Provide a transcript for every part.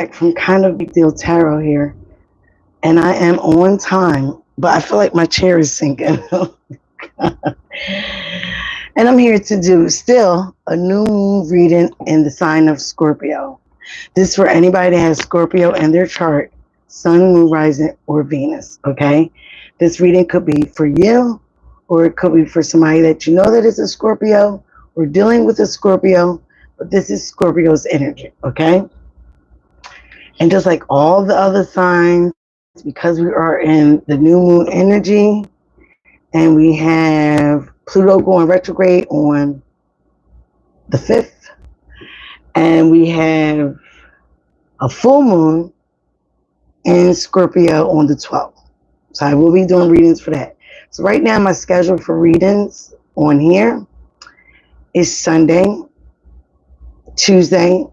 from Kind of Big Deal Tarot here, and I am on time, but I feel like my chair is sinking. And I'm here to do still a new moon reading in the sign of Scorpio. This is for anybody that has Scorpio in their chart, Sun, Moon, Rising, or Venus, okay? This reading could be for you, or it could be for somebody that you know that is a Scorpio, or dealing with a Scorpio, but this is Scorpio's energy, okay? And just like all the other signs, because we are in the new moon energy, and we have Pluto going retrograde on the 5th, and we have a full moon in Scorpio on the 12th. So I will be doing readings for that. So right now my schedule for readings on here is Sunday, Tuesday,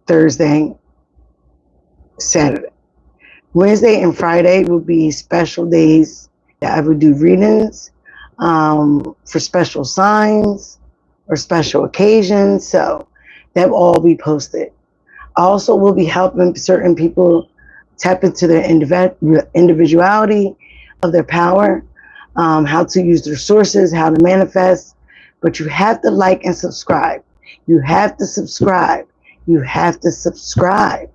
Thursday, Saturday. Wednesday and Friday will be special days that I would do readings for special signs or special occasions. So that will all be posted. I also will be helping certain people tap into their individuality of their power, how to use their sources, how to manifest. But you have to like and subscribe. You have to subscribe. You have to subscribe.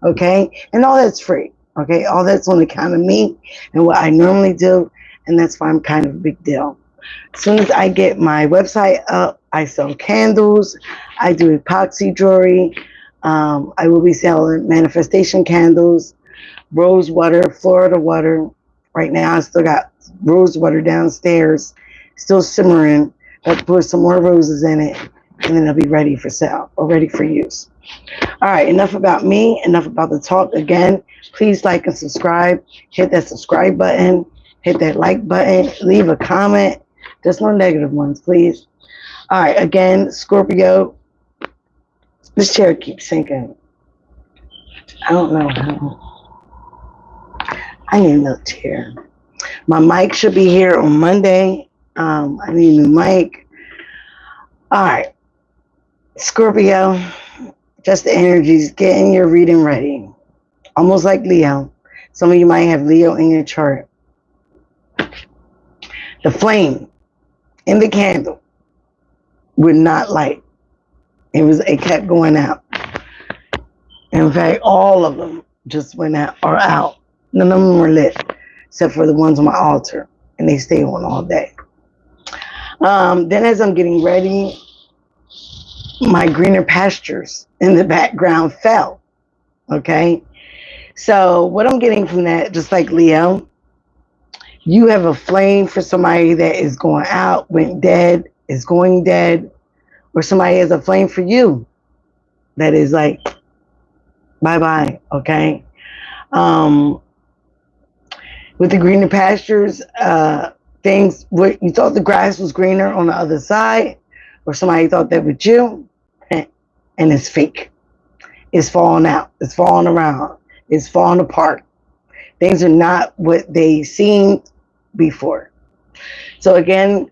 Okay? And all that's free. Okay? All that's on account of me and what I normally do. And that's why I'm kind of a big deal. As soon as I get my website up, I sell candles. I do epoxy jewelry. I will be selling manifestation candles, rose water, Florida water. Right now, I still got rose water downstairs, still simmering. Let's put some more roses in it, and then it'll be ready for sale or ready for use. All right, enough about me, enough about the talk. Again, please like and subscribe. Hit that subscribe button. Hit that like button. Leave a comment. Just no negative ones, please. All right, again, Scorpio. This chair keeps sinking. I don't know how. I need another chair. My mic should be here on Monday. I need a new mic. All right. Scorpio, just the energies, getting your reading ready. Almost like Leo. Some of you might have Leo in your chart. The flame in the candle would not light. It kept going out. In fact, all of them just went out or out. None of them were lit, except for the ones on my altar, and they stay on all day. Then as I'm getting ready, my greener pastures in the background fell. Okay? So what I'm getting from that, just like Leo, you have a flame for somebody that is going out, went dead, is going dead, or somebody has a flame for you that is like, bye-bye, okay? With the greener pastures, things, what you thought the grass was greener on the other side, or somebody thought that with you, and it's fake. It's falling out. It's falling around. It's falling apart. Things are not what they seemed before. So again,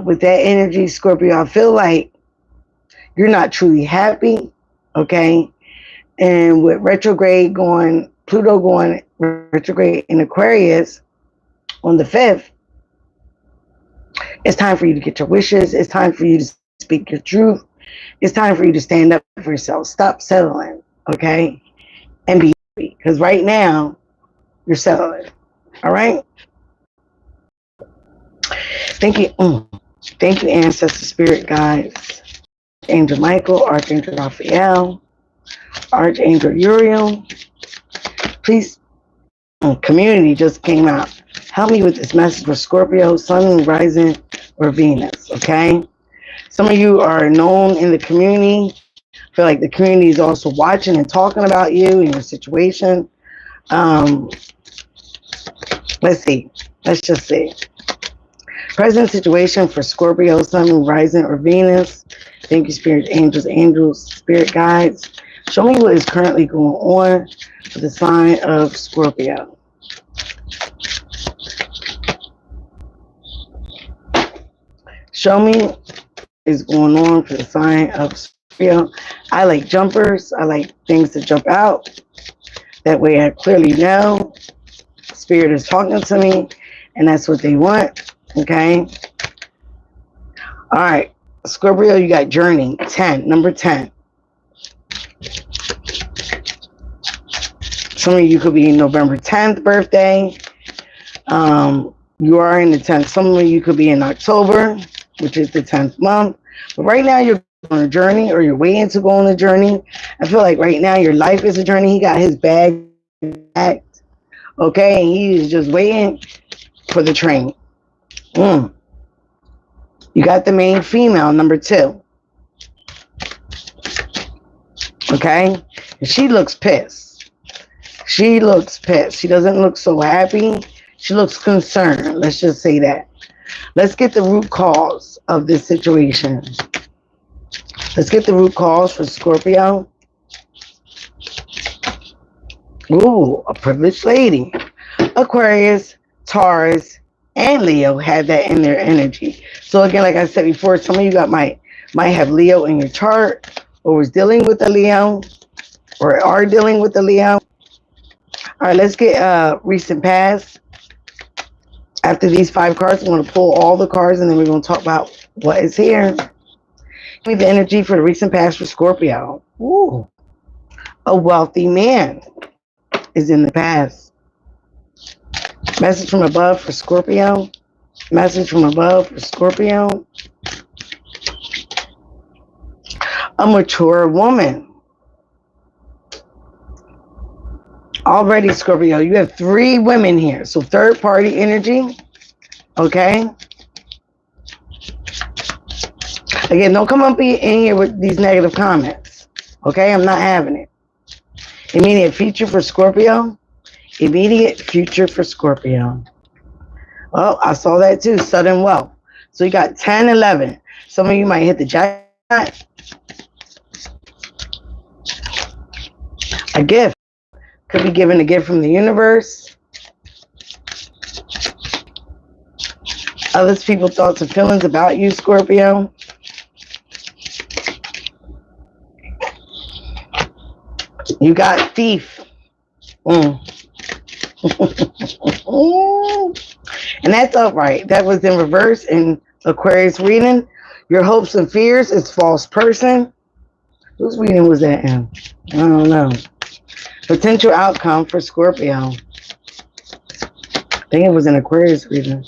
with that energy, Scorpio, I feel like you're not truly happy, okay? And with retrograde going, Pluto going retrograde in Aquarius on the 5th, it's time for you to get your wishes. It's time for you to speak your truth. It's time for you to stand up for yourself. Stop settling, okay? And be happy. Because right now, you're settling, all right? Thank you. Thank you, Ancestor Spirit Guides. Angel Michael, Archangel Raphael, Archangel Uriel. Please, community just came out. Help me with this message for Scorpio, Sun, Rising, or Venus, okay? Some of you are known in the community. I feel like the community is also watching and talking about you and your situation. Let's see. Let's just see. Present situation for Scorpio, Sun, Rising, or Venus. Thank you, Spirit Angels, Spirit Guides. Show me what is currently going on for the sign of Scorpio. Show me what is going on for the sign of Scorpio. I like jumpers. I like things to jump out. That way I clearly know Spirit is talking to me, and that's what they want. Okay. All right. Scorpio, you got journey 10, number 10. Some of you could be November 10th birthday. You are in the 10th. Some of you could be in October, which is the 10th month. But right now you're on a journey, or you're waiting to go on a journey. I feel like right now your life is a journey. He got his bag packed, okay, and he is just waiting for the train. You got the main female, number 2. Okay, and she looks pissed. She looks pissed. She doesn't look so happy. She looks concerned. Let's just say that. Let's get the root cause of this situation. Let's get the root cause for Scorpio. Ooh, a privileged lady. Aquarius, Taurus, and Leo had that in their energy. So again, like I said before, some of you might have Leo in your chart, or was dealing with a Leo, or are dealing with a Leo. All right, let's get recent past. After these 5 cards, I'm going to pull all the cards, and then we're going to talk about what is here. Give me the energy for the recent past for Scorpio. Ooh, a wealthy man is in the past. Message from above for Scorpio. Message from above for Scorpio. A mature woman. Already, Scorpio, you have 3 women here. So third party energy. Okay. Again, don't come up in here with these negative comments. Okay, I'm not having it. Immediate future for Scorpio. Immediate future for Scorpio. Well, I saw that too. Sudden wealth. So you got 10, 11. Some of you might hit the jackpot. A gift. Could be given a gift from the universe. Others people's thoughts and feelings about you, Scorpio. You got thief. And that's upright. That was in reverse in Aquarius reading. Your hopes and fears is false person. Whose reading was that in? I don't know. Potential outcome for Scorpio. I think it was an Aquarius reading.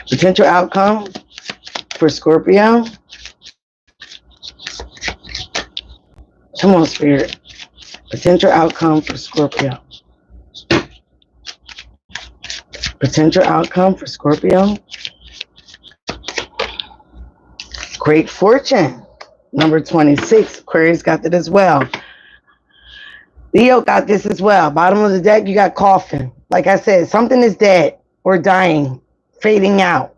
Potential outcome for Scorpio. Come on, Spirit. Potential outcome for Scorpio. Potential outcome for Scorpio. Great fortune. Number 26. Aquarius got that as well. Leo got this as well. Bottom of the deck, you got coffin. Like I said, something is dead or dying, fading out.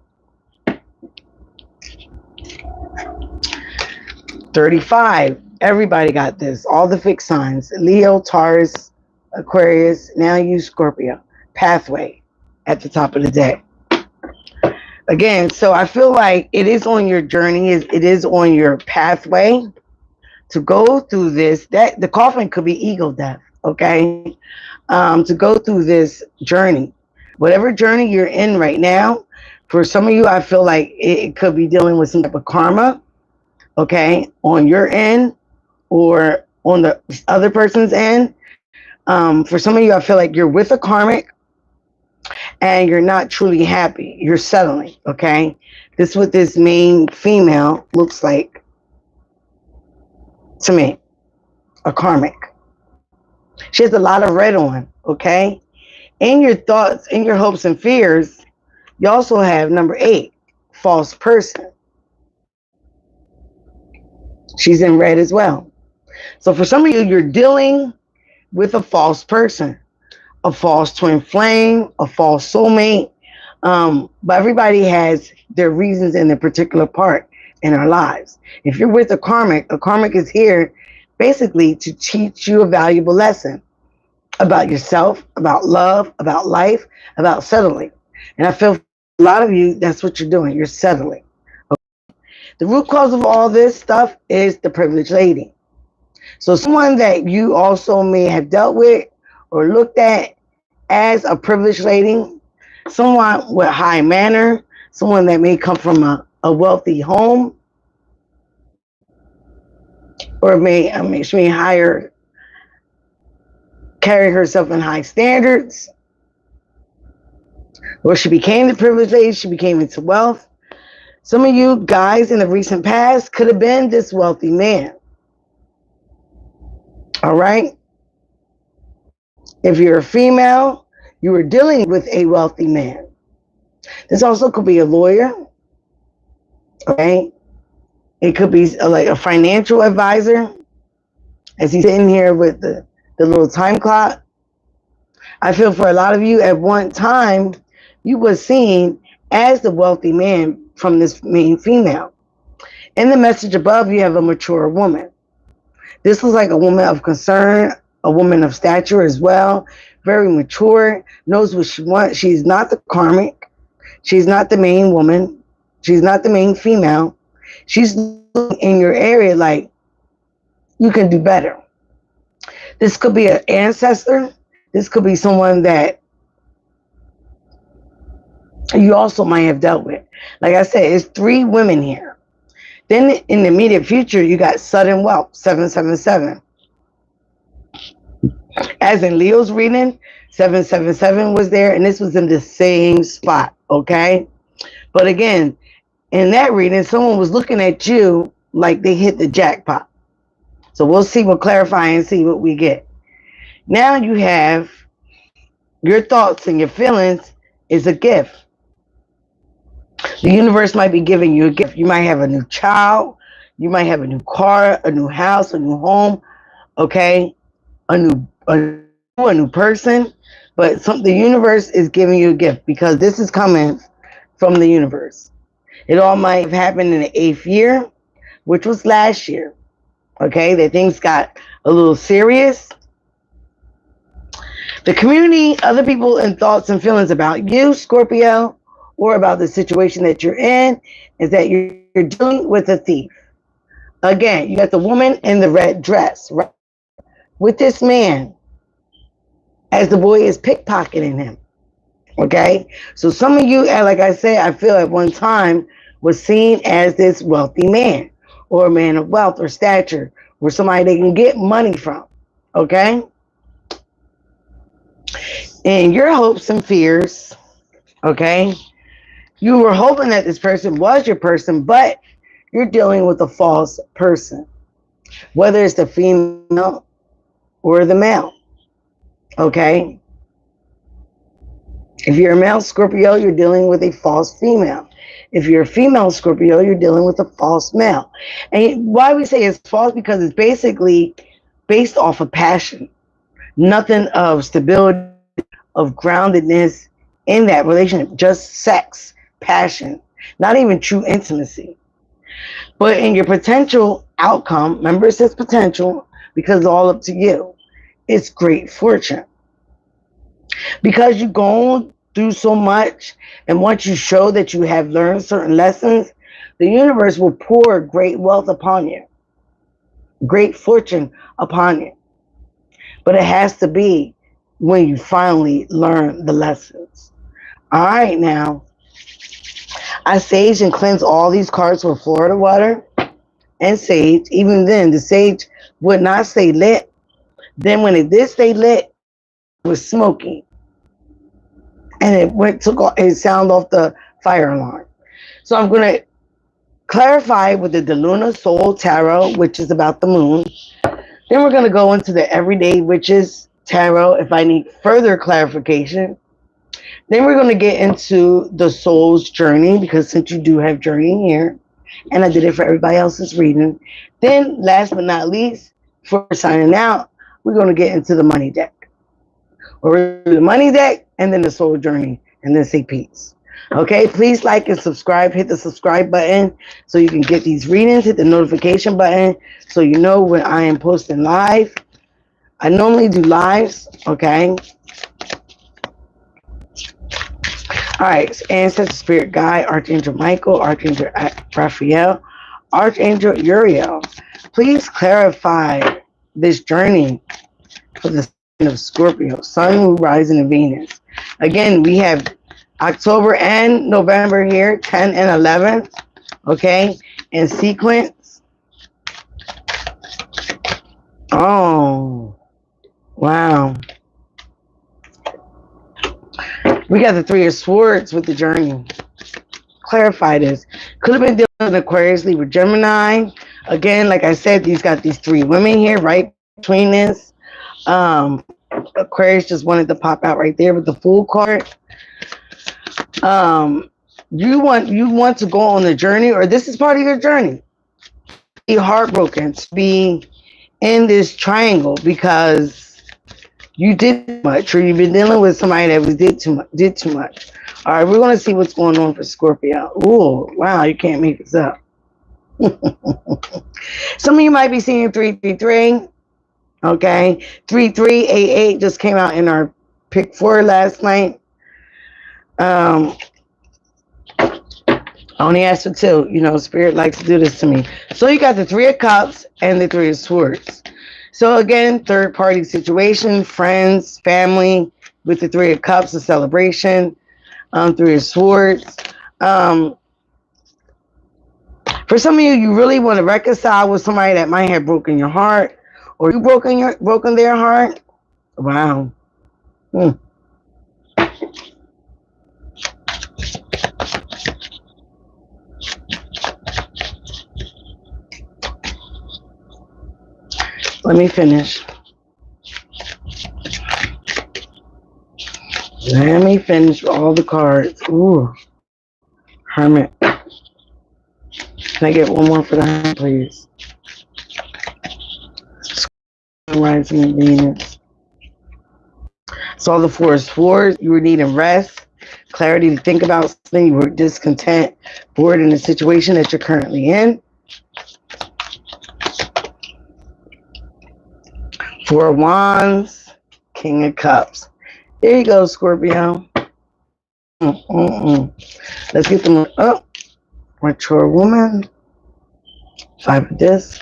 35. Everybody got this. All the fixed signs. Leo, Taurus, Aquarius. Now you, Scorpio. Pathway at the top of the deck. Again, so I feel like it is on your journey. It is on your pathway to go through this. That the coffin could be ego death. Okay, to go through this journey, whatever journey you're in right now. For some of you, I feel like it could be dealing with some type of karma. Okay, on your end or on the other person's end. For some of you, I feel like you're with a karmic and you're not truly happy. You're settling. Okay, this is what this main female looks like to me. A karmic. She has a lot of red on. Okay, in your thoughts, in your hopes and fears, you also have number 8, false person. She's in red as well. So for some of you, you're dealing with a false person, a false twin flame, a false soulmate. But everybody has their reasons in their particular part in our lives. If you're with a karmic is here basically to teach you a valuable lesson about yourself, about love, about life, about settling. And I feel a lot of you, that's what you're doing. You're settling. The root cause of all this stuff is the privileged lady. So someone that you also may have dealt with or looked at as a privileged lady, someone with high manner, someone that may come from a wealthy home, or she may higher carry herself in high standards, or she became the privileged lady, she became into wealth. Some of you guys in the recent past could have been this wealthy man. All right? If you're a female, you were dealing with a wealthy man. This also could be a lawyer. Okay? It could be like a financial advisor. As he's sitting here with the little time clock. I feel for a lot of you at one time, you were seen as the wealthy man from this main female. In the message above, you have a mature woman. This was like a woman of concern, a woman of stature as well, very mature, knows what she wants. She's not the karmic. She's not the main woman. She's not the main female. She's in your area like, you can do better. This could be an ancestor. This could be someone that you also might have dealt with. Like I said, it's 3 women here. Then in the immediate future, you got sudden wealth, 777. As in Leo's reading, 777 was there, and this was in the same spot, okay? But again, in that reading, someone was looking at you like they hit the jackpot. So we'll see, we'll clarify and see what we get. Now you have your thoughts and your feelings is a gift. The universe might be giving you a gift. You might have a new child. You might have a new car, a new house, a new home, okay? A new person. But the universe is giving you a gift because this is coming from the universe. It all might have happened in the 8th year, which was last year, okay? That things got a little serious. The community, other people, and thoughts and feelings about you, Scorpio, or about the situation that you're in, is that you're dealing with a thief. Again, you got the woman in the red dress, right? With this man, as the boy is pickpocketing him. Okay? So some of you, like I said, I feel at one time was seen as this wealthy man, or a man of wealth or stature, or somebody they can get money from. Okay? And your hopes and fears, okay? You were hoping that this person was your person, but you're dealing with a false person, whether it's the female or the male, okay? If you're a male Scorpio, you're dealing with a false female. If you're a female Scorpio, you're dealing with a false male. And why we say it's false, because it's basically based off of passion. Nothing of stability, of groundedness in that relationship, just sex, passion, not even true intimacy. But in your potential outcome, remember it says potential because it's all up to you. It's great fortune. Because you've gone through so much, and once you show that you have learned certain lessons, the universe will pour great wealth upon you, great fortune upon you. But it has to be when you finally learn the lessons. All right, now, I sage and cleanse all these cards with Florida water and sage. Even then, the sage would not stay lit. Then when it did stay lit, it was smoky. And it sounded off the fire alarm. So I'm going to clarify with the Luna Soul Tarot, which is about the moon. Then we're going to go into the Everyday Witches Tarot if I need further clarification. Then we're going to get into the Soul's Journey, because since you do have Journey here, and I did it for everybody else's reading. Then, last but not least, for signing out, we're going to get into the Money Deck. Or the Money Deck, and then the Soul Journey, and then say peace. Okay, please like and subscribe. Hit the subscribe button so you can get these readings. Hit the notification button so you know when I am posting live. I normally do lives, okay? All right, Ancestor Spirit Guide, Archangel Michael, Archangel Raphael, Archangel Uriel, please clarify this journey for the sign of Scorpio, Sun, Moon, Rising, and Venus. Again, we have October and November here, 10 and 11, okay, in sequence. Oh, wow. We got the Three of Swords with the journey. Clarify this. Could have been dealing with Aquarius, Libra, Gemini. Again, like I said, these got these three women here right between this. Aquarius just wanted to pop out right there with the Fool card. You want to go on the journey, or this is part of your journey. Be heartbroken, to be in this triangle because you did too much, or you've been dealing with somebody that did too much. All right, we're gonna see what's going on for Scorpio. Ooh, wow, you can't make this up. Some of you might be seeing 333. Okay, 3388 just came out in our pick 4 last night. I only asked for 2. You know, Spirit likes to do this to me. So you got the 3 of Cups and the 3 of Swords. So again, third party situation, friends, family, with the 3 of Cups, a celebration. 3 of Swords. For some of you, you really want to reconcile with somebody that might have broken your heart, or you broken their heart. Wow. Let me finish. Let me finish all the cards. Ooh. Hermit. Can I get one more for the Hermit, please? Rising in Venus. So the 4 of Swords, you were needing rest, clarity to think about something. You were discontent, bored in the situation that you're currently in. 4 of Wands, King of Cups. There you go, Scorpio. Let's get them up. Mature woman. 5 of Discs.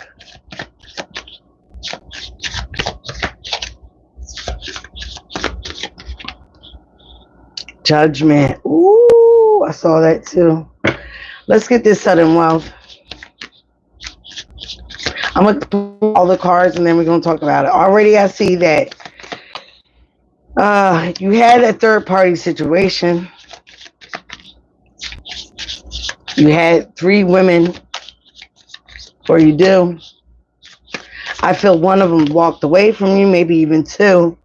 Judgment. Ooh, I saw that too. Let's get this sudden wealth. I'm going to pull all the cards and then we're going to talk about it. Already I see that you had a third party situation. You had 3 women, or you do. I feel one of them walked away from you, maybe even 2.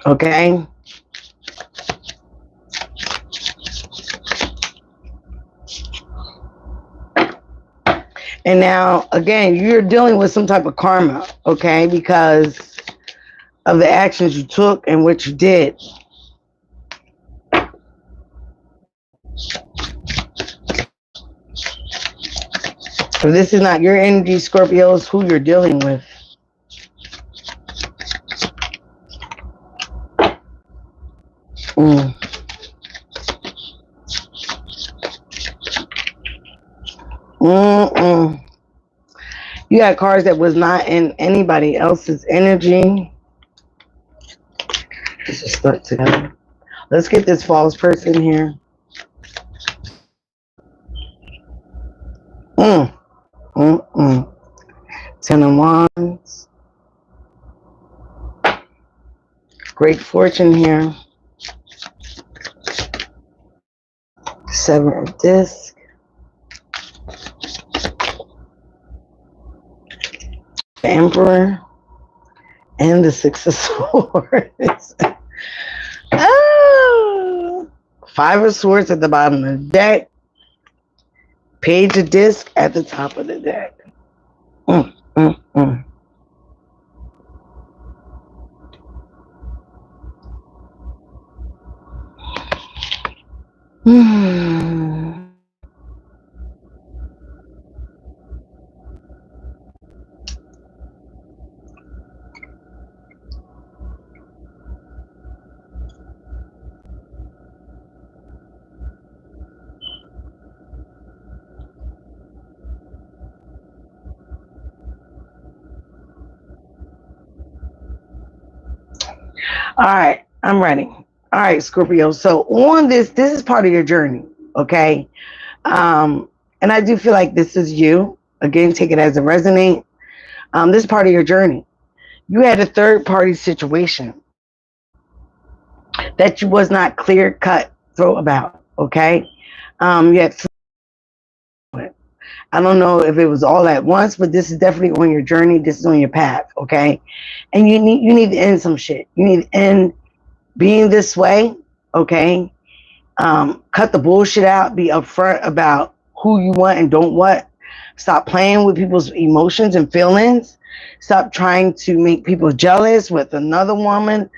Okay. And now, again, you're dealing with some type of karma, okay, because of the actions you took and what you did. If this is not your energy, Scorpio, it's who you're dealing with. You got cards that was not in anybody else's energy. Let's just start together. Let's get this false person here. 10 of Wands. Great fortune here. 7 of Discs. The Emperor. And the 6 of Swords. Oh, 5 of Swords at the bottom of the deck. Page of Disc at the top of the deck. All right, I'm ready. All right, Scorpio. So on this is part of your journey, okay? And I do feel like this is you. Again, take it as a resonate. This is part of your journey. You had a third party situation that you was not clear cut through about, okay? You had, I don't know if it was all at once, but this is definitely on your journey. This is on your path, okay? And you need to end some shit. You need to end being this way, okay? Cut the bullshit out. Be upfront about who you want and don't want. Stop playing with people's emotions and feelings. Stop trying to make people jealous with another woman,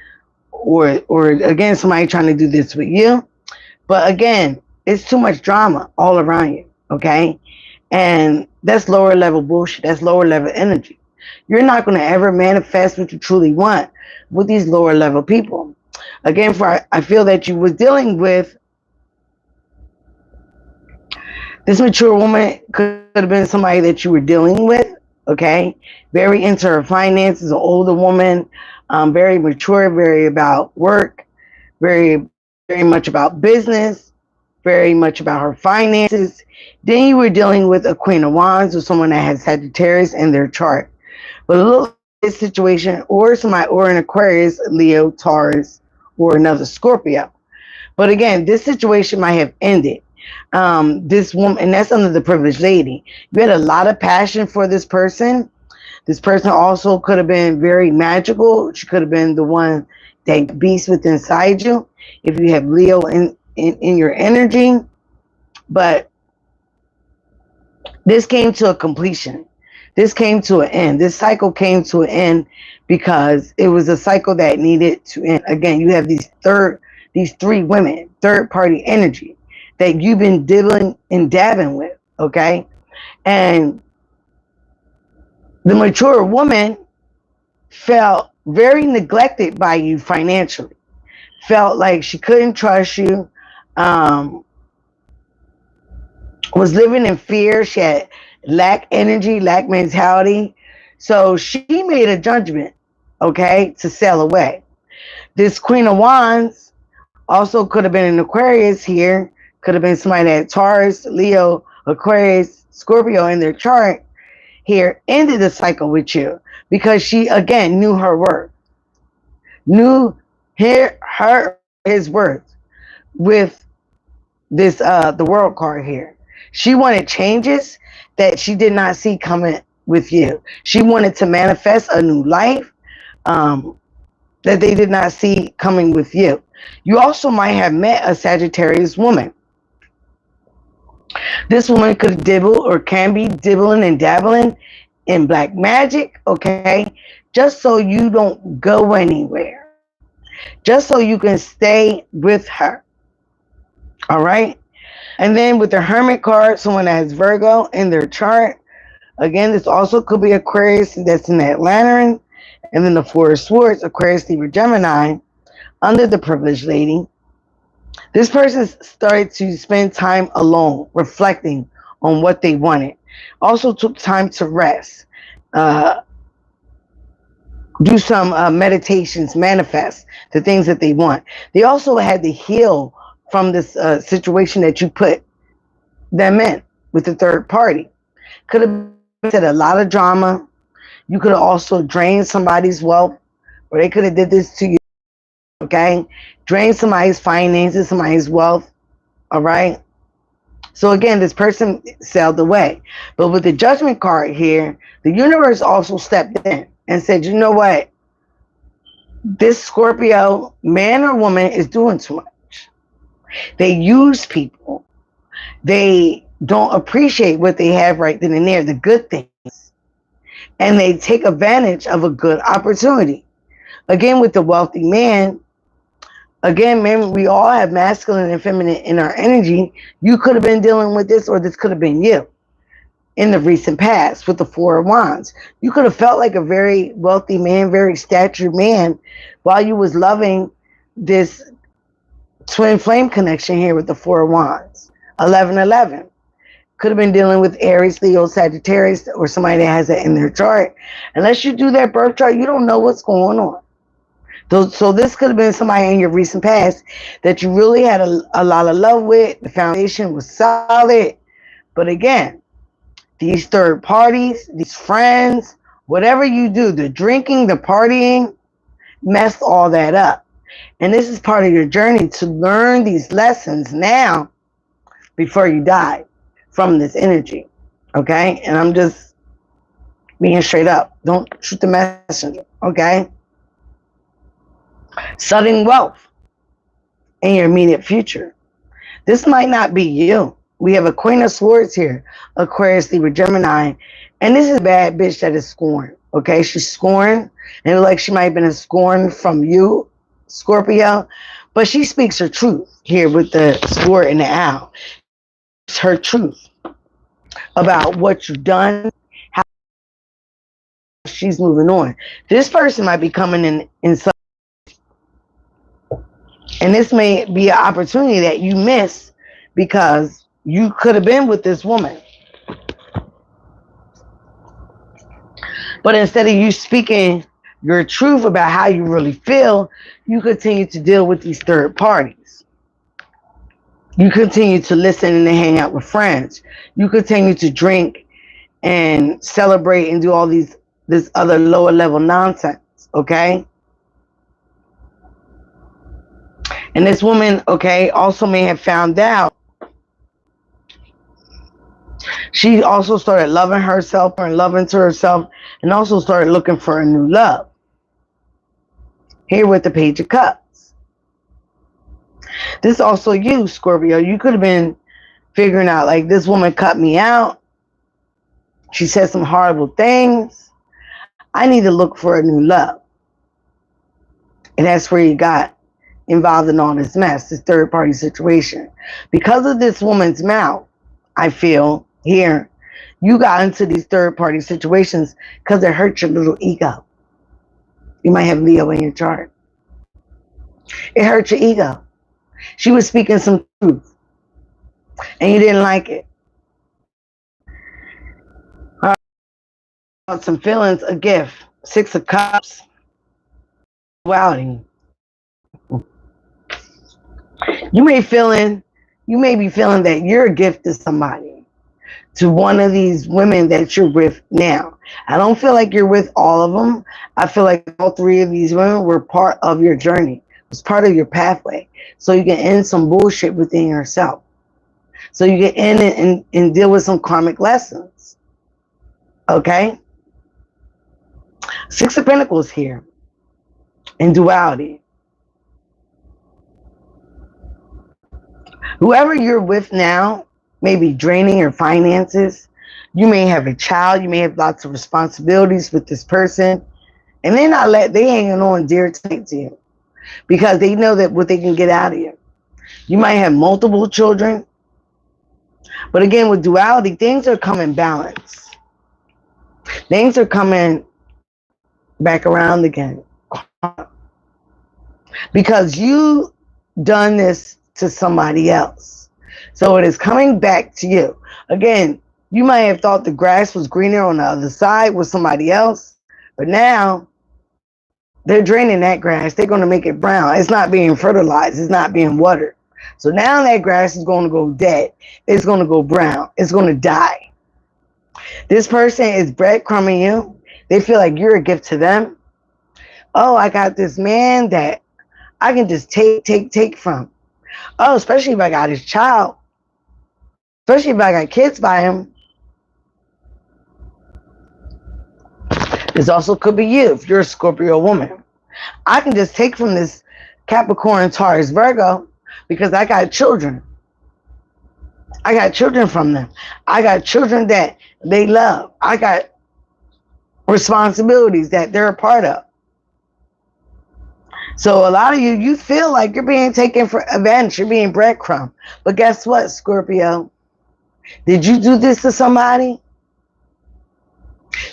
or again, somebody trying to do this with you. But again, it's too much drama all around you, okay? And that's lower level bullshit. That's lower level energy. You're not going to ever manifest what you truly want with these lower level people. Again, I feel that you was dealing with this mature woman. Could have been somebody that you were dealing with, okay? Very into her finances, an older woman, very mature, very about work, very, very much about business, very much about her finances. Then you were dealing with a Queen of Wands or someone that has Sagittarius in their chart. But a little this situation, or somebody, or an Aquarius, Leo, Taurus, or another Scorpio. But again, this situation might have ended. This woman, and that's under the privileged lady. You had a lot of passion for this person. This person also could have been very magical. She could have been the one that beast within inside you. If you have Leo in your energy, but this came to a completion. This came to an end. This cycle came to an end because it was a cycle that needed to end. Again, you have these three women, third party energy that you've been dibbling and dabbing with, okay? And the mature woman felt very neglected by you financially, felt like she couldn't trust you, was living in fear. She had lack energy, lack mentality. So she made a judgment, okay, to sail away. This Queen of Wands also could have been an Aquarius here, could have been somebody that had Taurus, Leo, Aquarius, Scorpio in their chart here, ended the cycle with you because she, again, knew her worth, knew his worth with this, the world card here. She wanted changes that she did not see coming with you. She wanted to manifest a new life that they did not see coming with you. You also might have met a Sagittarius woman. This woman could dibble or can be dibbling and dabbling in black magic, okay? Just so you don't go anywhere. Just so you can stay with her. All right? And then with the Hermit card, someone that has Virgo in their chart. Again, this also could be Aquarius that's in that lantern. And then the Four of Swords, Aquarius, Libra, Gemini, under the privileged lady. This person started to spend time alone, reflecting on what they wanted. Also took time to rest, do some meditations, manifest the things that they want. They also had to heal from this situation that you put them in with the third party. Could have said a lot of drama. You could have also drained somebody's wealth, or they could have did this to you, okay? Drain somebody's finances, somebody's wealth, all right? So again, this person sailed away. But with the Judgment card here, the universe also stepped in and said, you know what? This Scorpio, man or woman, is doing too much. They use people. They don't appreciate what they have right then and there, the good things. And they take advantage of a good opportunity. Again, with the wealthy man, again, man, we all have masculine and feminine in our energy. You could have been dealing with this, or this could have been you in the recent past with the Four of Wands. You could have felt like a very wealthy man, very statured man, while you was loving this twin flame connection here with the Four of Wands. 1111. Could have been dealing with Aries, Leo, Sagittarius, or somebody that has that in their chart. Unless you do that birth chart, you don't know what's going on. So this could have been somebody in your recent past that you really had a lot of love with. The foundation was solid. But again, these third parties, these friends, whatever you do, the drinking, the partying, messed all that up. And this is part of your journey to learn these lessons now before you die from this energy. Okay? And I'm just being straight up. Don't shoot the messenger. Okay? Sudden wealth in your immediate future. This might not be you. We have a Queen of Swords here, Aquarius, Libra, Gemini, and this is a bad bitch that is scorned. Okay, she's scorned, and like she might have been a scorn from you, Scorpio, but she speaks her truth here with the sword and the owl. It's her truth about what you've done, how she's moving on. This person might be coming in some, and this may be an opportunity that you miss because you could have been with this woman. But instead of you speaking your truth about how you really feel, you continue to deal with these third parties. You continue to listen and hang out with friends. You continue to drink and celebrate and do all this other lower level nonsense, okay? And this woman, okay, also may have found out. She also started loving herself and loving to herself, and also started looking for a new love. Here with the Page of Cups. This is also you, Scorpio. You could have been figuring out, like, this woman cut me out. She said some horrible things. I need to look for a new love. And that's where you got involved in all this mess, this third party situation. Because of this woman's mouth, I feel, here, you got into these third party situations because it hurt your little ego. You might have Leo in your chart. It hurt your ego. She was speaking some truth, and you didn't like it. Some feelings, a gift. 6 of Cups. Duality. You may be feeling that you're a gift to somebody, to one of these women that you're with now. I don't feel like you're with all of them. I feel like all 3 of these women were part of your journey. It's part of your pathway. So you can end some bullshit within yourself. So you get in and deal with some karmic lessons. Okay? 6 of Pentacles here. In duality. Whoever you're with now may be draining your finances. You may have a child. You may have lots of responsibilities with this person. And they hanging on dear tight to you. Because they know that what they can get out of you. You might have multiple children. But again, with duality, things are coming balanced. Things are coming back around again. Because you done this to somebody else. So it is coming back to you. Again, you might have thought the grass was greener on the other side with somebody else. But now, they're draining that grass. They're going to make it brown. It's not being fertilized. It's not being watered. So now that grass is going to go dead. It's going to go brown. It's going to die. This person is breadcrumbing you. They feel like you're a gift to them. Oh, I got this man that I can just take from. Oh, especially if I got his child. Especially if I got kids by him. This also could be you if you're a Scorpio woman. I can just take from this Capricorn, Taurus, Virgo because I got children. I got children from them. I got children that they love. I got responsibilities that they're a part of. So a lot of you feel like you're being taken for advantage. You're being breadcrumb. But guess what, Scorpio? Did you do this to somebody?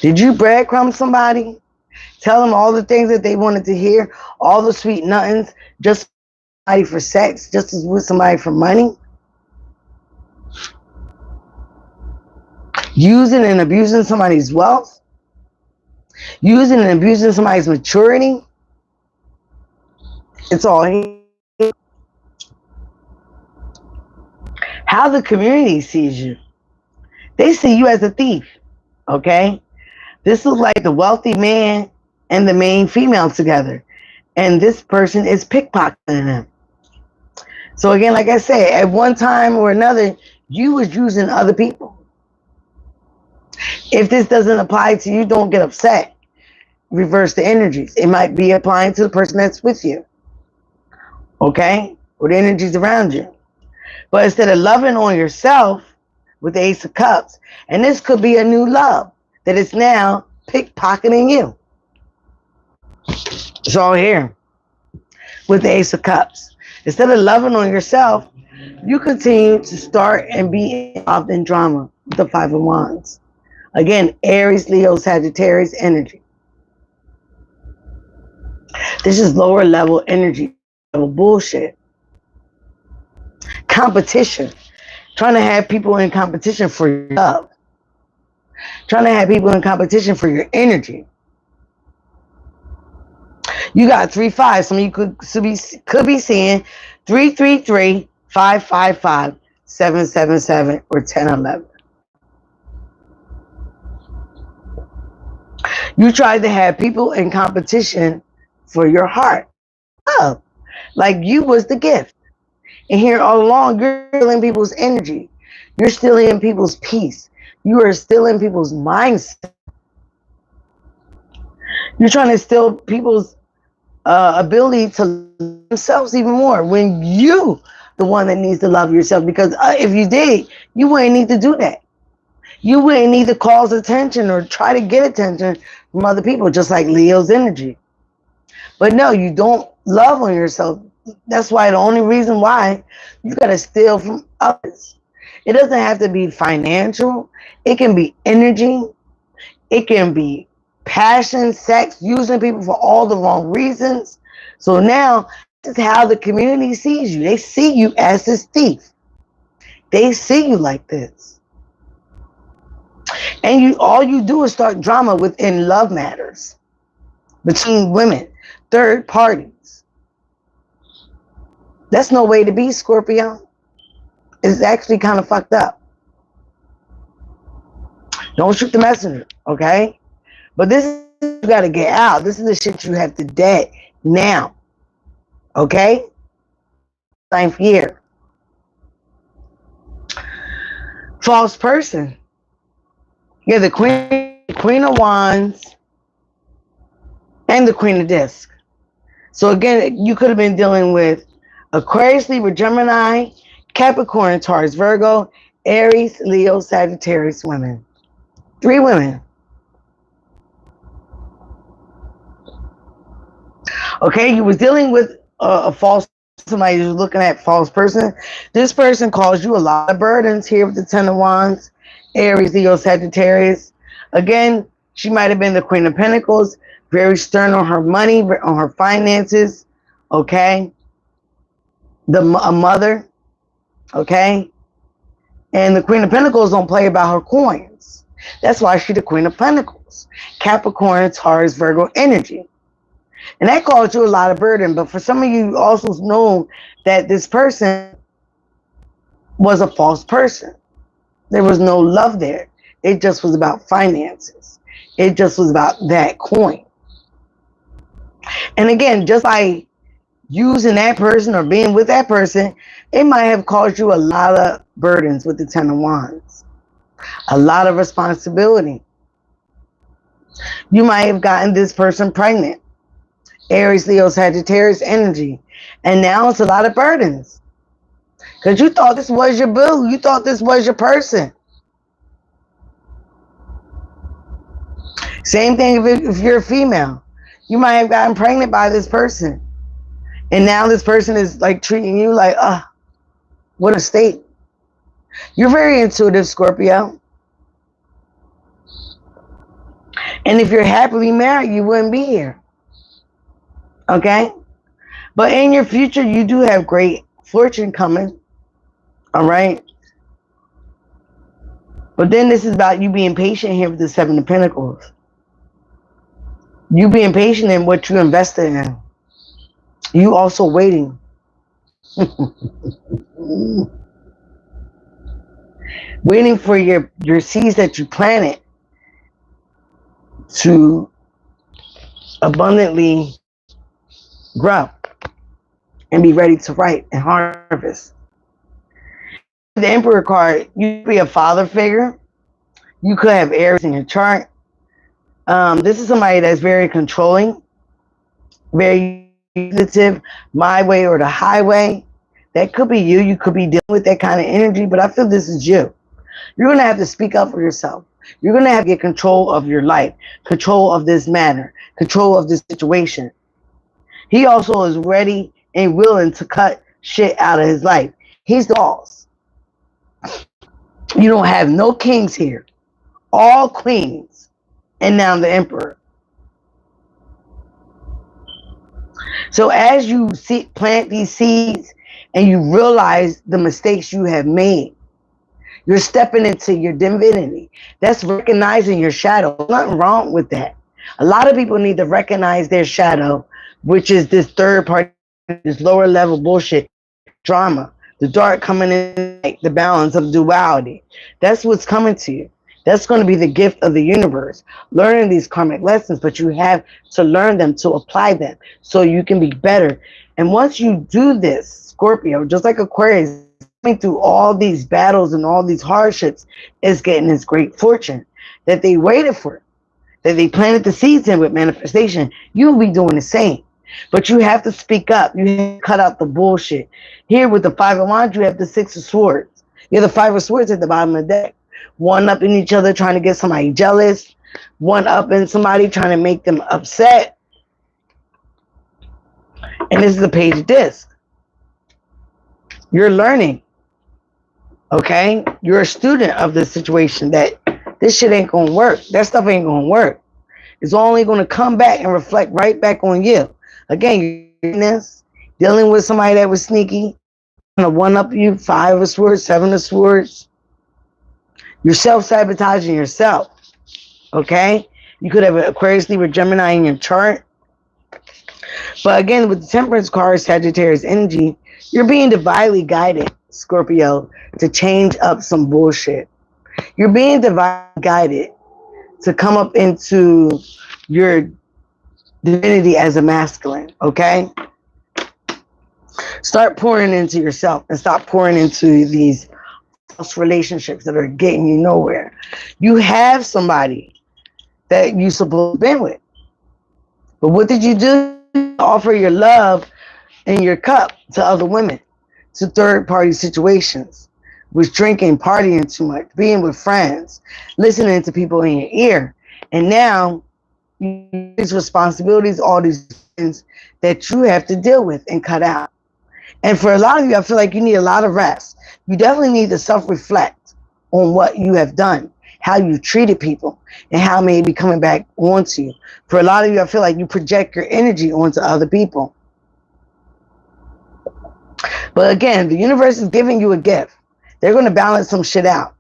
Did you breadcrumb somebody? Tell them all the things that they wanted to hear, all the sweet nothings, just somebody for sex, just as with somebody for money? Using and abusing somebody's wealth? Using and abusing somebody's maturity? It's all here. How the community sees you. They see you as a thief, okay? This is like the wealthy man and the main female together. And this person is pickpocketing them. So again, like I said, at one time or another, you was using other people. If this doesn't apply to you, don't get upset. Reverse the energies. It might be applying to the person that's with you. Okay? Or the energies around you. But instead of loving on yourself with the Ace of Cups, and this could be a new love that is now pickpocketing you. It's all here with the Ace of Cups. Instead of loving on yourself, you continue to start and be involved in drama with the Five of Wands. Again, Aries, Leo, Sagittarius energy. This is lower level energy, level bullshit. Competition. Trying to have people in competition for your love. Trying to have people in competition for your energy. You got 3-5. Some of you could be seeing 333, 555, 777, or 1011. You tried to have people in competition for your heart. Oh, like you was the gift. And here all along, you're stealing people's energy. You're stealing people's peace. You are stealing people's mindset. You're trying to steal people's ability to love themselves even more when you the one that needs to love yourself. Because if you did, you wouldn't need to do that. You wouldn't need to cause attention or try to get attention from other people, just like Leo's energy. But no, you don't love on yourself. That's why the only reason why you got to steal from others. It doesn't have to be financial. It can be energy. It can be passion, sex, using people for all the wrong reasons. So now, this is how the community sees you. They see you as this thief. They see you like this. And all you do is start drama within love matters. Between women, third parties. That's no way to be, Scorpio. It's actually kind of fucked up. Don't shoot the messenger, okay? But this is you got to get out. This is the shit you have to dead now, okay? 9th year. False person. Yeah, the Queen of Wands and the Queen of Discs. So again, you could have been dealing with Aquarius, Libra, Gemini, Capricorn, Taurus, Virgo, Aries, Leo, Sagittarius women. 3 women. Okay, you were dealing with a false, somebody who's looking at false person. This person caused you a lot of burdens here with the 10 of Wands, Aries, Leo, Sagittarius. Again, she might have been the Queen of Pentacles, very stern on her money, on her finances, okay? A mother, okay? And the Queen of Pentacles don't play about her coins. That's why she's the Queen of Pentacles. Capricorn, Taurus, Virgo energy. And that caused you a lot of burden. But for some of you also know that this person was a false person. There was no love there. It just was about finances. It just was about that coin. And again, just by using that person or being with that person, it might have caused you a lot of burdens with the 10 of Wands. A lot of responsibility. You might have gotten this person pregnant. Aries, Leo, Sagittarius energy. And now it's a lot of burdens. Because you thought this was your boo. You thought this was your person. Same thing if you're a female. You might have gotten pregnant by this person. And now this person is like treating you like, what a state. You're very intuitive, Scorpio. And if you're happily married, you wouldn't be here. Okay? But in your future, you do have great fortune coming. All right? But then this is about you being patient here with the 7 of Pentacles. You being patient in what you invested in. You also waiting. Waiting for your seeds that you planted to abundantly grow and be ready to write and harvest. The Emperor card, you could be a father figure. You could have Aries in your chart. This is somebody that's very controlling, very manipulative, my way or the highway. That could be you. You could be dealing with that kind of energy, but I feel this is you. You're going to have to speak up for yourself. You're going to have to get control of your life, control of this matter, control of this situation. He also is ready and willing to cut shit out of his life. He's the boss. You don't have no kings here. All queens. And now the emperor. So as you plant these seeds and you realize the mistakes you have made, you're stepping into your divinity. That's recognizing your shadow. There's nothing wrong with that. A lot of people need to recognize their shadow, which is this third party, this lower level bullshit, drama, the dark coming in, like the balance of duality. That's what's coming to you. That's going to be the gift of the universe, learning these karmic lessons, but you have to learn them to apply them so you can be better. And once you do this, Scorpio, just like Aquarius, going through all these battles and all these hardships, is getting this great fortune that they waited for, that they planted the seeds in with manifestation. You'll be doing the same. But you have to speak up. You have to cut out the bullshit. Here with the Five of Wands, you have the Six of Swords. You have the Five of Swords at the bottom of the deck. One up in each other, trying to get somebody jealous. One up in somebody, trying to make them upset. And this is the Page of Discs. You're learning. Okay? You're a student of the situation that this shit ain't going to work. That stuff ain't going to work. It's only going to come back and reflect right back on you. Again, you're dealing with somebody that was sneaky, going to one-up you, Five of Swords, Seven of Swords. You're self-sabotaging yourself, okay? You could have an Aquarius, Libra, Gemini in your chart. But again, with the Temperance card, Sagittarius energy, you're being divinely guided, Scorpio, to change up some bullshit. You're being divinely guided to come up into your divinity as a masculine, okay? Start pouring into yourself and stop pouring into these relationships that are getting you nowhere. You have somebody that you supposed to be with, but what did you do? Offer your love and your cup to other women, to third-party situations, with drinking, partying too much, being with friends, listening to people in your ear, and now these responsibilities, all these things that you have to deal with and cut out. And for a lot of you, I feel like you need a lot of rest. You definitely need to self-reflect on what you have done, how you treated people, and how it may be coming back onto you. For a lot of you, I feel like you project your energy onto other people. But again, the universe is giving you a gift. They're going to balance some shit out.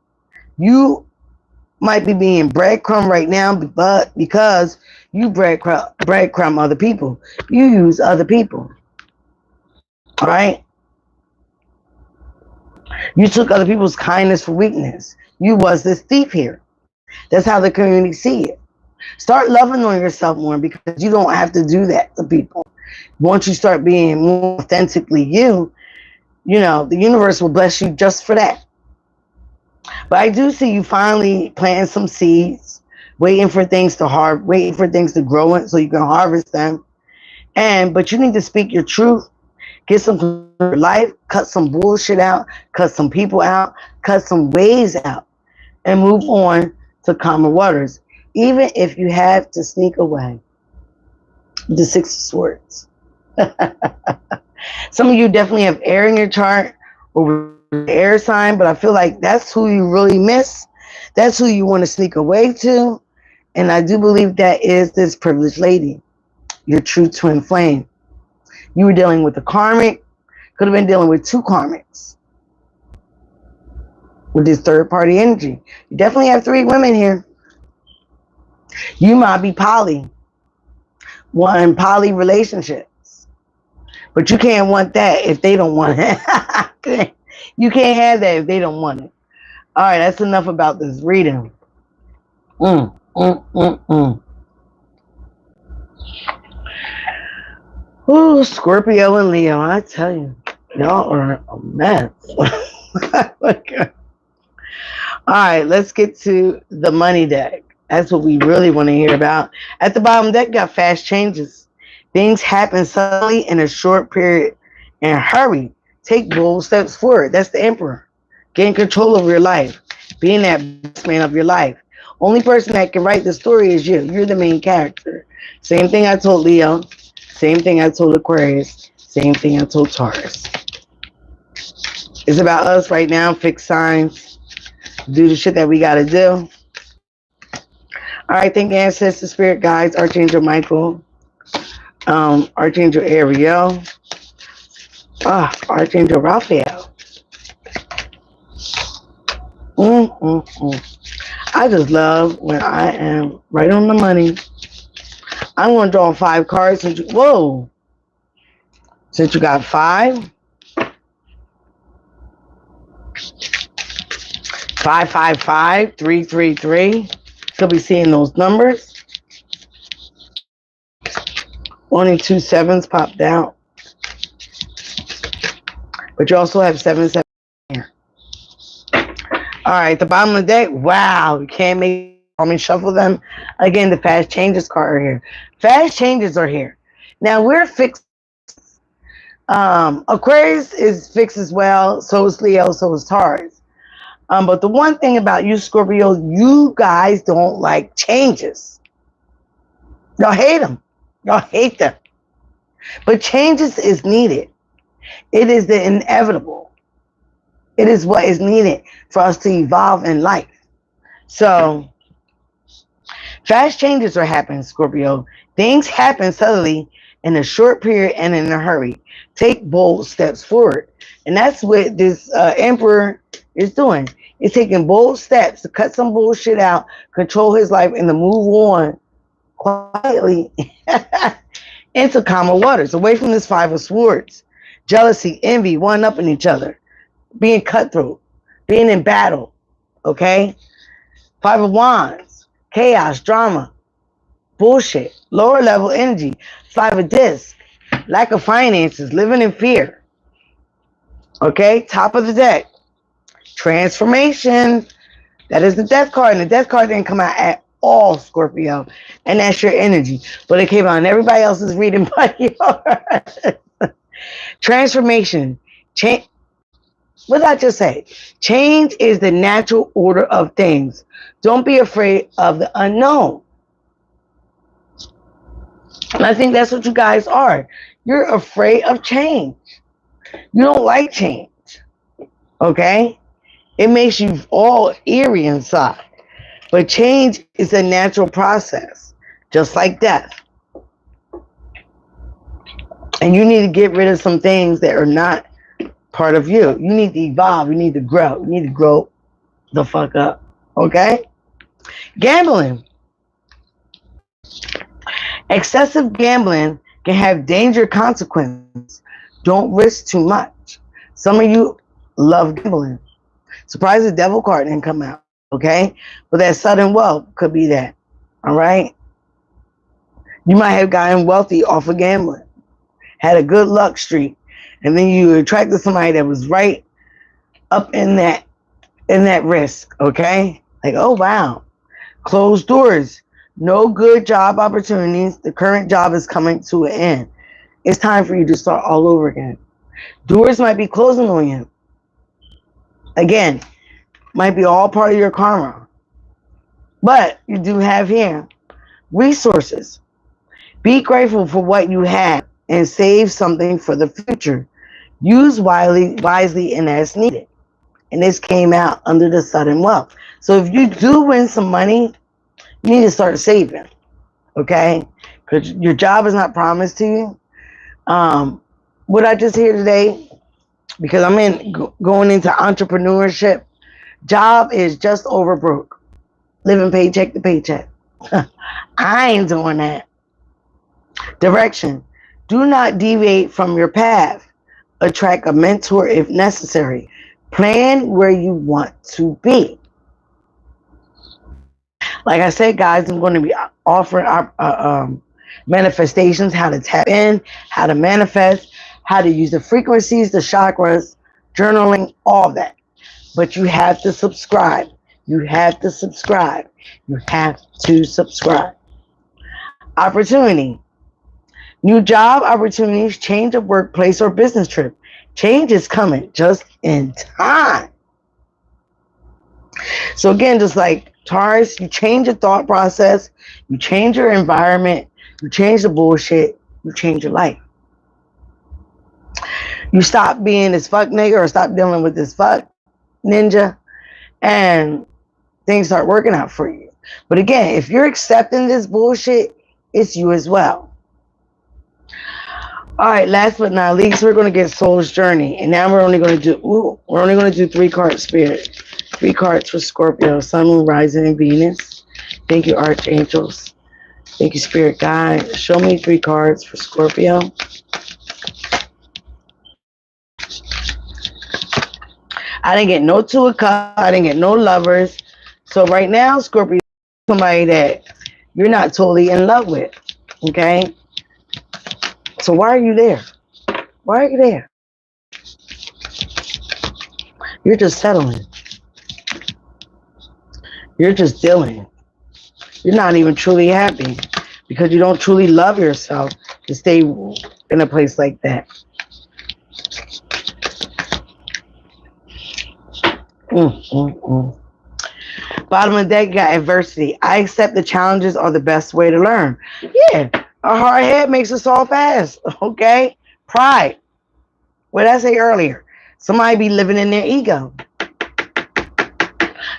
You might be being breadcrumb right now, but because you breadcrumb other people, you use other people. All right? You took other people's kindness for weakness. You was this thief here. That's how the community see it. Start loving on yourself more, because you don't have to do that to people. Once you start being more authentically you, you know, the universe will bless you just for that. But I do see you finally planting some seeds, waiting for things to waiting for things to grow so you can harvest them. But you need to speak your truth. Get some life, cut some bullshit out, cut some people out, cut some ways out, and move on to calmer waters. Even if you have to sneak away. The Six of Swords. Some of you definitely have air in your chart or air sign, but I feel like that's who you really miss. That's who you want to sneak away to. And I do believe that is this privileged lady, your true twin flame. You were dealing with a karmic, could have been dealing with two karmics with this third party energy. You definitely have three women here. You might be poly, one poly relationships. But you can't want that if they don't want it. You can't have that if they don't want it. All right, that's enough about this reading. Mm, mm, mm, mm. Ooh, Scorpio and Leo, I tell you, y'all are a mess. All right, let's get to the money deck. That's what we really want to hear about. At the bottom deck, got fast changes. Things happen suddenly in a short period and hurry. Take bold steps forward. That's the Emperor. Gain control of your life. Being that best man of your life. Only person that can write the story is you. You're the main character. Same thing I told Leo. Same thing I told Aquarius. Same thing I told Taurus. It's about us right now. Fix signs. Do the shit that we got to do. All right, thank you, ancestor, spirit guides, Archangel Michael, Archangel Ariel, Archangel Raphael. I just love when I am right on the money. I'm going to draw 5 cards. Since you got 5. 555, 333. You'll be seeing those numbers. Only 2 7s popped out. But you also have 7 7 here. All right, the bottom of the deck. Wow, you can't make me shuffle them. Again, the fast changes card are here. Fast changes are here. Now we're fixed. Aquarius is fixed as well. So is Leo. So is Taurus. But the one thing about you, Scorpio, you guys don't like changes. Y'all hate them. Y'all hate them. But changes is needed. It is the inevitable. It is what is needed for us to evolve in life. So, fast changes are happening, Scorpio. Things happen suddenly in a short period and in a hurry. Take bold steps forward. And that's what this Emperor is doing. He's taking bold steps to cut some bullshit out, control his life, and to move on quietly into calmer waters, away from this 5 of Swords. Jealousy, envy, one-upping each other, being cutthroat, being in battle, okay? 5 of Wands, chaos, drama, bullshit, lower level energy. 5 of Discs, lack of finances, living in fear, okay? Top of the deck. Transformation. That is the death card. And the death card didn't come out at all, Scorpio. And that's your energy. But it came out in everybody else's reading but yours. Transformation. Change. What did I just say? Change is the natural order of things. Don't be afraid of the unknown. And I think that's what you guys are. You're afraid of change. You don't like change. Okay? It makes you all eerie inside. But change is a natural process, just like death. And you need to get rid of some things that are not part of you. You need to evolve. You need to grow. You need to grow the fuck up. Okay? Gambling. Excessive gambling can have dangerous consequences. Don't risk too much. Some of you love gambling. Surprise, the devil card didn't come out, okay? But that sudden wealth could be that, all right? You might have gotten wealthy off of gambling, had a good luck streak, and then you attracted somebody that was right up in that risk, okay? Like, oh, wow. Closed doors. No good job opportunities. The current job is coming to an end. It's time for you to start all over again. Doors might be closing on you. Again, might be all part of your karma. But you do have here resources. Be grateful for what you have and save something for the future. Use wisely and as needed. And this came out under the sudden wealth. So if you do win some money, you need to start saving. Okay? Because your job is not promised to you. What I just hear today, because I'm going into entrepreneurship, job is just over broke. Living paycheck to paycheck. I ain't doing that. Direction. Do not deviate from your path. Attract a mentor if necessary. Plan where you want to be. Like I said, guys, I'm going to be offering manifestations, how to tap in, how to manifest, how to use the frequencies, the chakras, journaling, all that. But you have to subscribe. You have to subscribe. You have to subscribe. Opportunity. New job opportunities, change of workplace or business trip. Change is coming just in time. So again, just like Taurus, you change your thought process, you change your environment, you change the bullshit, you change your life. You stop being this fuck nigga or stop dealing with this fuck ninja, and things start working out for you. But again, if you're accepting this bullshit, it's you as well. All right, last but not least, we're going to get Soul's Journey. And now we're only going to do 3 cards, Spirit. 3 cards for Scorpio, Sun, Moon, Rising, and Venus. Thank you, Archangels. Thank you, Spirit Guide. Show me 3 cards for Scorpio. I didn't get no 2 of Cups. I didn't get no Lovers. So right now, Scorpio is somebody that you're not totally in love with. Okay? So why are you there? Why are you there? You're just settling. You're just dealing. You're not even truly happy because you don't truly love yourself to stay in a place like that. Bottom of the deck, you got adversity. I accept the challenges are the best way to learn. Yeah. A hard head makes us all fast, okay? Pride. What did I say earlier? Somebody be living in their ego.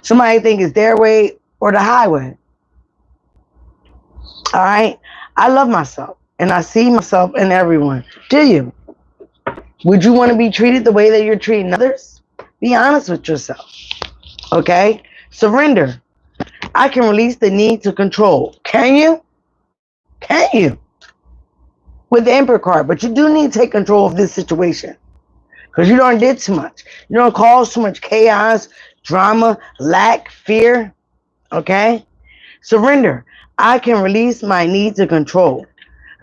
Somebody think it's their way or the highway. All right? I love myself, and I see myself in everyone. Do you? Would you want to be treated the way that you're treating others? Be honest with yourself, okay? Surrender. I can release the need to control. Can you? Can you? With the Emperor card, but you do need to take control of this situation because you don't did too much. You don't cause too much chaos, drama, lack, fear. Okay? Surrender. I can release my need to control.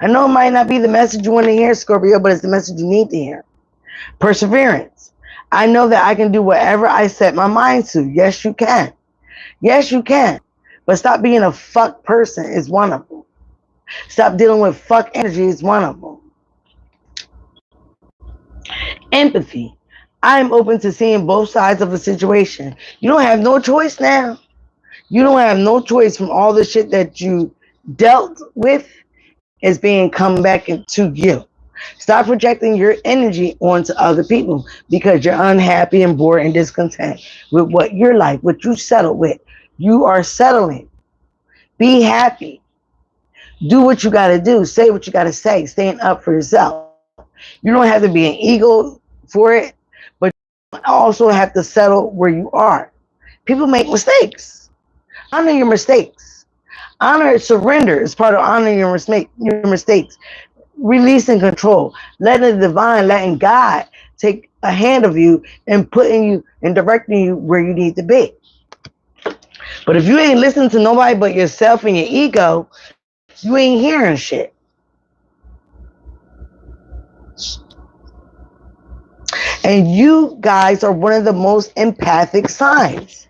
I know it might not be the message you want to hear, Scorpio, but it's the message you need to hear. Perseverance. I know that I can do whatever I set my mind to. Yes, you can. Yes, you can. But stop being a fuck person is one of them. Stop dealing with fuck energy is one of them. Empathy. I am open to seeing both sides of a situation. You don't have no choice now. You don't have no choice from all the shit that you dealt with is being come back into you. Stop projecting your energy onto other people because you're unhappy and bored and discontent with what your life, what you settled with. You are settling. Be happy. Do what you got to do. Say what you got to say. Stand up for yourself. You don't have to be an ego for it, but you also have to settle where you are. People make mistakes. Honor your mistakes. Honor, surrender is part of honoring your mistakes. Release and control. Letting the divine, letting God take a hand of you and putting you and directing you where you need to be. But if you ain't listening to nobody but yourself and your ego, you ain't hearing shit. And you guys are one of the most empathic signs.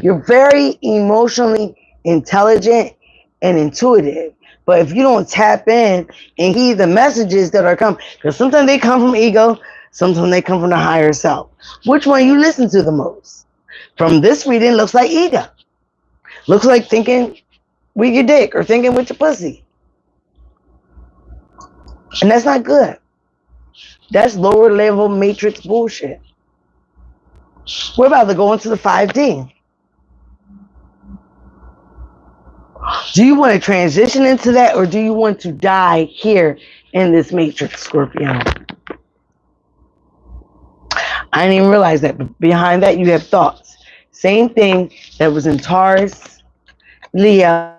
You're very emotionally intelligent and intuitive. But if you don't tap in and hear the messages that are coming, because sometimes they come from ego, sometimes they come from the higher self. Which one you listen to the most? From this reading, looks like ego. Looks like thinking with your dick or thinking with your pussy. And that's not good. That's lower level matrix bullshit. We're about to go into the 5D. Do you want to transition into that, or do you want to die here in this matrix, Scorpio? I didn't even realize that. But behind that, you have thoughts. Same thing that was in Taurus, Leo,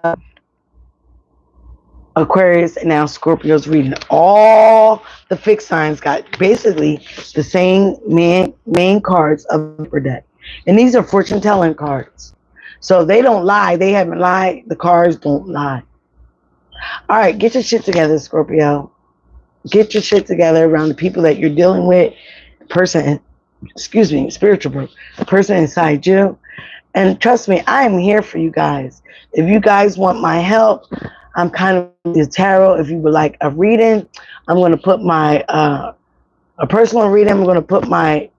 Aquarius, and now Scorpio's reading. All the fixed signs got basically the same main cards of the upper deck. And these are fortune telling cards. So they don't lie. They haven't lied. The cards don't lie. All right, get your shit together, Scorpio. Get your shit together around the people that you're dealing with. Person, excuse me, spiritual person inside you. And trust me, I am here for you guys. If you guys want my help, I'm kind of the tarot. If you would like a reading, I'm going to put my, a personal reading, I'm going to put my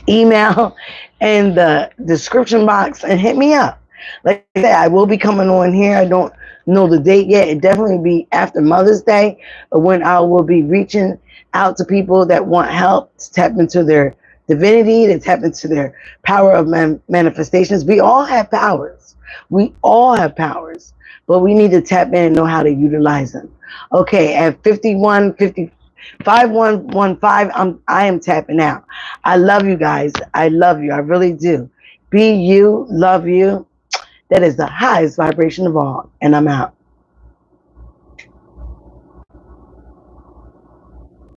email in the description box and hit me up. Like I said, I will be coming on here. I don't know the date yet. It definitely be after Mother's Day, when I will be reaching out to people that want help to tap into their divinity, to tap into their power of manifestations. We all have powers. We all have powers, but we need to tap in and know how to utilize them. Okay, at 5115, I am tapping out. I love you guys. I love you. I really do. Be you, love you. That is the highest vibration of all. And I'm out.